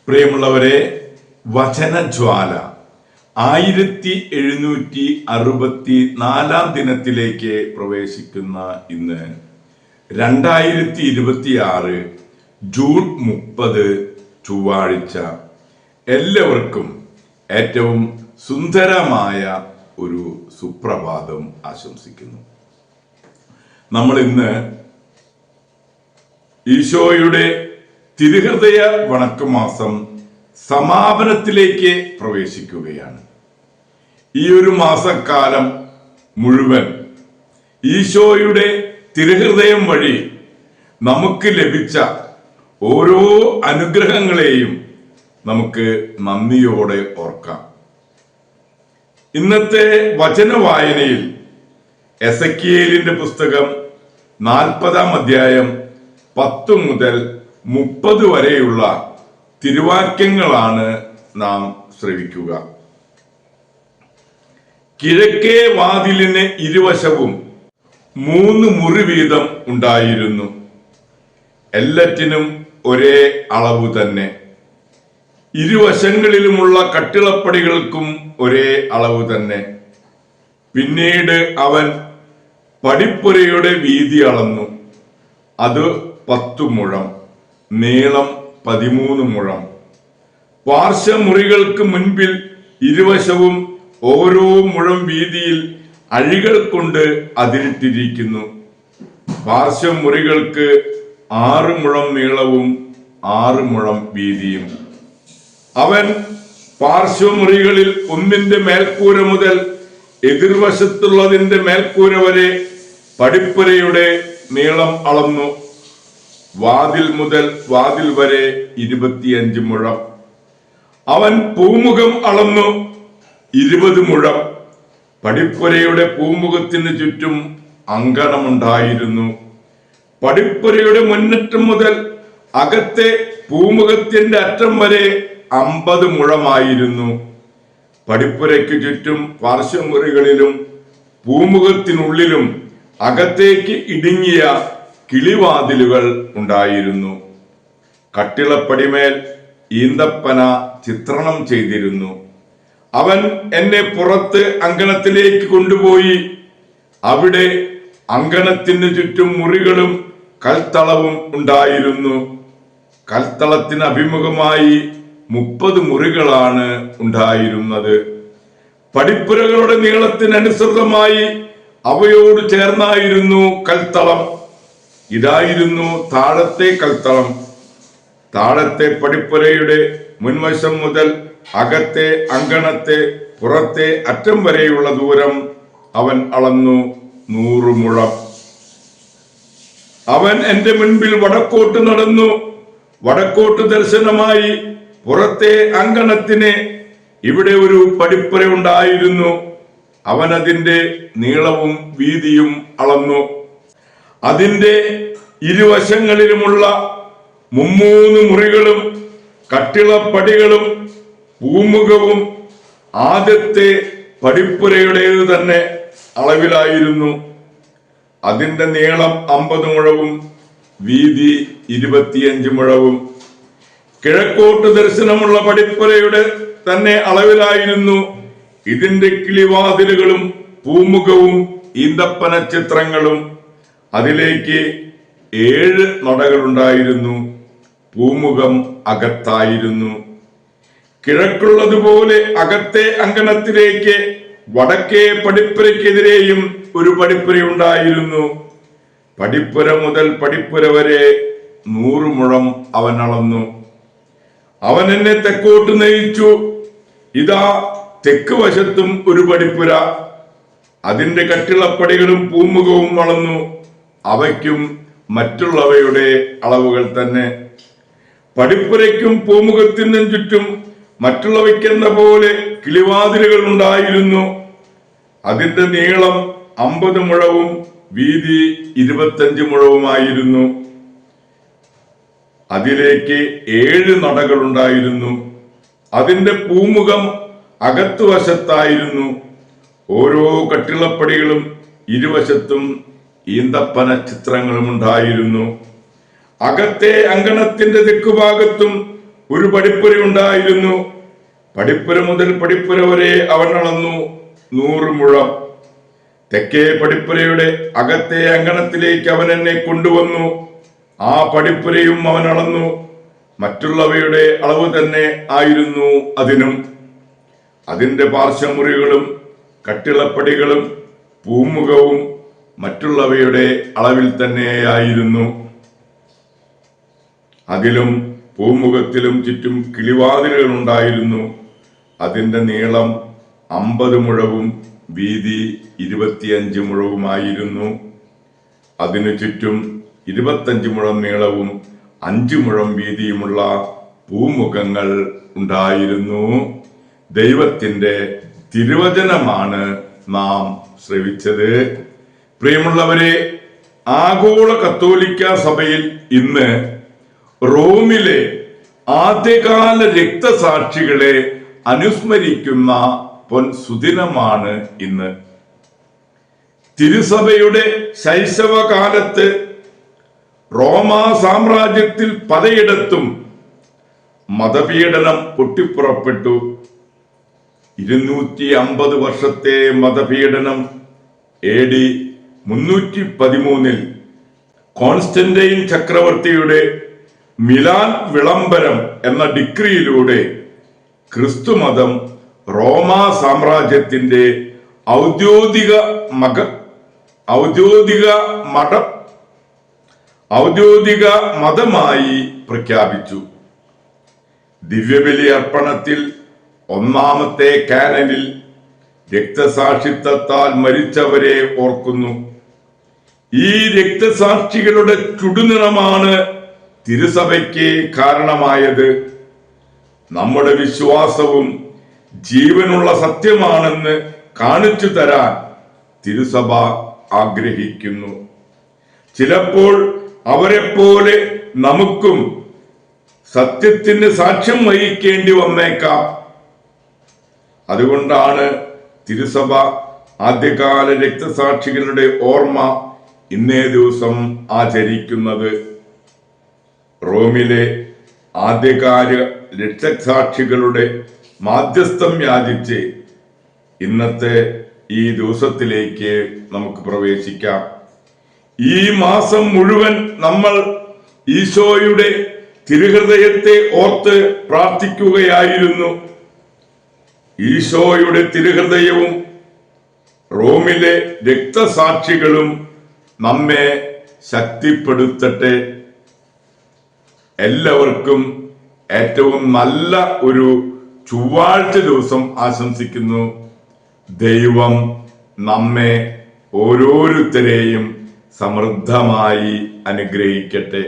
പ്രിയമുള്ളവരെ, വചനജ്വാല 1764 ദിനത്തിലേക്ക് പ്രവേശിക്കുന്ന ഇന്ന് 2026 ജൂൺ 30 ചൊവ്വാഴ്ച എല്ലാവർക്കും ഏറ്റവും സുന്ദരമായ ഒരു സുപ്രഭാതം ആശംസിക്കുന്നു. നമ്മൾ ഇന്ന് ഈശോയുടെ തിരുഹൃദയ വണക്കമാസം സമാപനത്തിലേക്ക് പ്രവേശിക്കുകയാണ്. ഈ ഒരു മാസക്കാലം മുഴുവൻ ഈശോയുടെ തിരുഹൃദയം വഴി നമുക്ക് ലഭിച്ച ഓരോ അനുഗ്രഹങ്ങളെയും നമുക്ക് നന്ദിയോടെ ഓർക്കാം. ഇന്നത്തെ വചന വായനയിൽ എസെക്കിയേലിന്റെ പുസ്തകം 40-ാം അധ്യായം 10 മുതൽ 30 വരെയുള്ള തിരുവാക്യങ്ങളാണ് നാം ശ്രവിക്കുക. കിഴക്കേ വാതിലിന് ഇരുവശവും 3 മുറി വീതം ഉണ്ടായിരുന്നു. എല്ലാറ്റിനും ഒരേ അളവ് തന്നെ. ഇരുവശങ്ങളിലുമുള്ള കട്ടിളപ്പടികൾക്കും ഒരേ അളവ് തന്നെ. പിന്നീട് അവൻ പടിപ്പുരയുടെ വീതി അളന്നു. അത് 10 മുഴം, നീളം 13 മുഴം. പാർശ്വമുറികൾക്ക് മുൻപിൽ ഇരുവശവും ഓരോ മുഴം വീതിയിൽ അഴികൾ കൊണ്ട് അതിരിട്ടിരിക്കുന്നു. പാർശ്വമുറികൾക്ക് 6 മുഴം നീളവും 6 മുഴം വീതിയും. അവൻ പാർശ്വമുറികളിൽ ഒന്നിന്റെ മേൽക്കൂര മുതൽ എതിർവശത്തുള്ളതിന്റെ മേൽക്കൂര വരെ പടിപ്പുരയുടെ നീളം അളന്നു. വാതിൽ മുതൽ വാതിൽ വരെ 25 മുഴം. അവൻ പൂമുഖം അളന്നു 20 മുഴം. പടിപ്പുരയുടെ പൂമുഖത്തിന് ചുറ്റും അങ്കണമുണ്ടായിരുന്നു. പടിപ്പുരയുടെ മുന്നറ്റം മുതൽ അകത്തെ പൂമുഖത്തിന്റെ അറ്റം വരെ 50 മുഴമായിരുന്നു. പടിപ്പുരയ്ക്ക് ചുറ്റും പാർശ്വമുറികളിലും പൂമുഖത്തിനുള്ളിലും അകത്തേക്ക് ഇടുങ്ങിയ കിളിവാതിലുകൾ ഉണ്ടായിരുന്നു. കട്ടിളപ്പടിമേൽ ഈന്തപ്പന ചിത്രണം ചെയ്തിരുന്നു. അവൻ എന്നെ പുറത്ത് അങ്കണത്തിലേക്ക് കൊണ്ടുപോയി. അവിടെ അങ്കണത്തിന് ചുറ്റും മുറികളും കൽത്തളവും ഉണ്ടായിരുന്നു. കൽത്തളത്തിന് അഭിമുഖമായി 30 മുറികളാണ് ഉണ്ടായിരുന്നത്. പടിപ്പുരകളുടെ നീളത്തിനനുസൃതമായി അവയോട് ചേർന്നായിരുന്നു കൽത്തളം. ഇതായിരുന്നു താഴത്തെ കൽത്തളം. താഴത്തെ പടിപ്പുരയുടെ മുൻവശം മുതൽ അകത്തെ അങ്കണത്തെ പുറത്തെ അറ്റം വരെയുള്ള ദൂരം അവൻ അളന്നു 100 മുഴം. അവൻ എന്റെ മുൻപിൽ വടക്കോട്ട് നടന്നു. വടക്കോട്ട് ദർശനമായി പുറത്തെ അങ്കണത്തിന് ഇവിടെ ഒരു പടിപ്പുര ഉണ്ടായിരുന്നു. അവൻ അതിന്റെ നീളവും വീതിയും അളന്നു. അതിന്റെ ഇരുവശങ്ങളിലുമുള്ള 3 മുറികളും കട്ടിളപ്പടികളും പൂമുഖവും ആദ്യത്തെ പടിപ്പുരയുടേത് തന്നെ അളവിലായിരുന്നു. അതിന്റെ നീളം 50 മുഴവും വീതി 25 മുഴവും. കിഴക്കോട്ട് ദർശനമുള്ള പടിപ്പുരയുടെ തന്നെ അളവിലായിരുന്നു ഇതിന്റെ കിളിവാതിലുകളും പൂമുഖവും ഈന്തപ്പന ചിത്രങ്ങളും. അതിലേക്ക് 7 നടകളുണ്ടായിരുന്നു. പൂമുഖം അകത്തായിരുന്നു. കിഴക്കുള്ളതുപോലെ അകത്തെ അങ്കണത്തിലേക്ക് വടക്കേ പടിപ്പുരയ്ക്കെതിരെയും ഒരു പടിപ്പുരയുണ്ടായിരുന്നു. പടിപ്പുര മുതൽ പടിപ്പുര വരെ 100 മുഴം അവൻ അളന്നു. അവൻ എന്നെ തെക്കോട്ട് നയിച്ചു. ഇതാ തെക്ക് വശത്തും ഒരു പടിപ്പുര. അതിന്റെ കട്ടിളപ്പടികളും പൂമുഖവും അളന്നു. അവയ്ക്കും മറ്റുള്ളവയുടെ അളവുകൾ തന്നെ. പടിപ്പുരയ്ക്കും പൂമുഖത്തിനും ചുറ്റും മറ്റുള്ളവയ്ക്കെന്ന പോലെ കിളിവാതിലുകൾ ഉണ്ടായിരുന്നു. അതിന്റെ നീളം 50 മുഴവും വീതി 25 മുഴവുമായിരുന്നു. അതിലേക്ക് 7 നടകൾ ഉണ്ടായിരുന്നു. അതിന്റെ പൂമുഖം അകത്തുവശത്തായിരുന്നു. ഓരോ കട്ടിളപ്പടികളും ഇരുവശത്തും ഈന്തപ്പന ചിത്രങ്ങളും ഉണ്ടായിരുന്നു. അകത്തെ അങ്കണത്തിന്റെ തെക്കുഭാഗത്തും ഒരു പടിപ്പുര ഉണ്ടായിരുന്നു. പടിപ്പുര മുതൽ പടിപ്പുര വരെ അവൻ അളന്നു 100 മുഴം. തെക്കേ പടിപ്പുരയുടെ അകത്തെ അങ്കണത്തിലേക്ക് അവൻ എന്നെ കൊണ്ടുവന്നു. ആ പടിപ്പുരയും അവൻ അളന്നു. മറ്റുള്ളവയുടെ അളവ് തന്നെ ആയിരുന്നു അതിനും. അതിന്റെ പാർശ്വമുറികളും കട്ടിളപ്പടികളും പൂമുഖവും മറ്റുള്ളവയുടെ അളവിൽ തന്നെയായിരുന്നു. അതിലും പൂമുഖത്തിലും ചുറ്റും കിളിവാതിലുകൾ ഉണ്ടായിരുന്നു. അതിന്റെ നീളം 50 മുഴവും വീതി 25 മുഴവുമായിരുന്നു. അതിനു ചുറ്റും 25 മുഴം നീളവും 5 മുഴം വീതിയുമുള്ള പൂമുഖങ്ങൾ ഉണ്ടായിരുന്നു. ദൈവത്തിന്റെ തിരുവചനമാണ് നാം ശ്രവിച്ചത്. പ്രിയമുള്ളവരെ, ആഗോള കത്തോലിക്ക സഭയിൽ ഇന്ന് റോമിലെ ആദ്യകാല രക്തസാക്ഷികളെ അനുസ്മരിക്കുന്ന സുദിനമാണ് ഇന്ന്. തിരുസഭയുടെ ശൈശവകാലത്ത് റോമാ സാമ്രാജ്യത്തിൽ പലയിടത്തും മതപീഡനം പൊട്ടിപ്പുറപ്പെട്ടു. 250 വർഷത്തെ മതപീഡനം AD 313 കോൺസ്റ്റന്റൈൻ ചക്രവർത്തിയുടെ മിലാൻ വിളംബരം എന്ന ഡിക്രിയിലൂടെ ക്രിസ്തുമതം റോമാ സാമ്രാജ്യത്തിന്റെ ഔദ്യോഗിക മതമായി പ്രഖ്യാപിച്ചു. ദിവ്യബലി അർപ്പണത്തിൽ ഒന്നാമത്തെ കാനനിൽ രക്തസാക്ഷിത്വത്താൽ മരിച്ചവരെ ഓർക്കുന്നു. ഈ രക്തസാക്ഷികളുടെ ചുടുനിറമാണ് തിരുസഭയ്ക്ക് കാരണമായത്. നമ്മുടെ വിശ്വാസവും ജീവനുള്ള സത്യമാണെന്ന് കാണിച്ചു തരാൻ തിരുസഭ ആഗ്രഹിക്കുന്നു. ചിലപ്പോൾ അവരെപ്പോലെ നമുക്കും സത്യത്തിന് സാക്ഷ്യം വഹിക്കേണ്ടി വന്നേക്കാം. അതുകൊണ്ടാണ് തിരുസഭ ആദ്യകാല രക്തസാക്ഷികളുടെ ഓർമ്മ ഇന്നേ ദിവസം ആചരിക്കുന്നത്. റോമിലെ ആദ്യകാല രക്തസാക്ഷികളുടെ മാധ്യസ്ഥം യാചിച്ച് ഇന്നത്തെ ഈ ദിവസത്തിലേക്ക് നമുക്ക് പ്രവേശിക്കാം. ഈ മാസം മുഴുവൻ നമ്മൾ ഈശോയുടെ തിരുഹൃദയത്തെ ഓർത്ത് പ്രാർത്ഥിക്കുകയായിരുന്നു. ഈശോയുടെ തിരുഹൃദയവും റോമിലെ രക്തസാക്ഷികളും നമ്മെ ശക്തിപ്പെടുത്തട്ടെ. എല്ലാവർക്കും ഏറ്റവും നല്ല ഒരു ചൊവ്വാഴ്ച ദിവസം ആശംസിക്കുന്നു. ദൈവം നമ്മെ ഓരോരുത്തരെയും സമൃദ്ധമായി അനുഗ്രഹിക്കട്ടെ.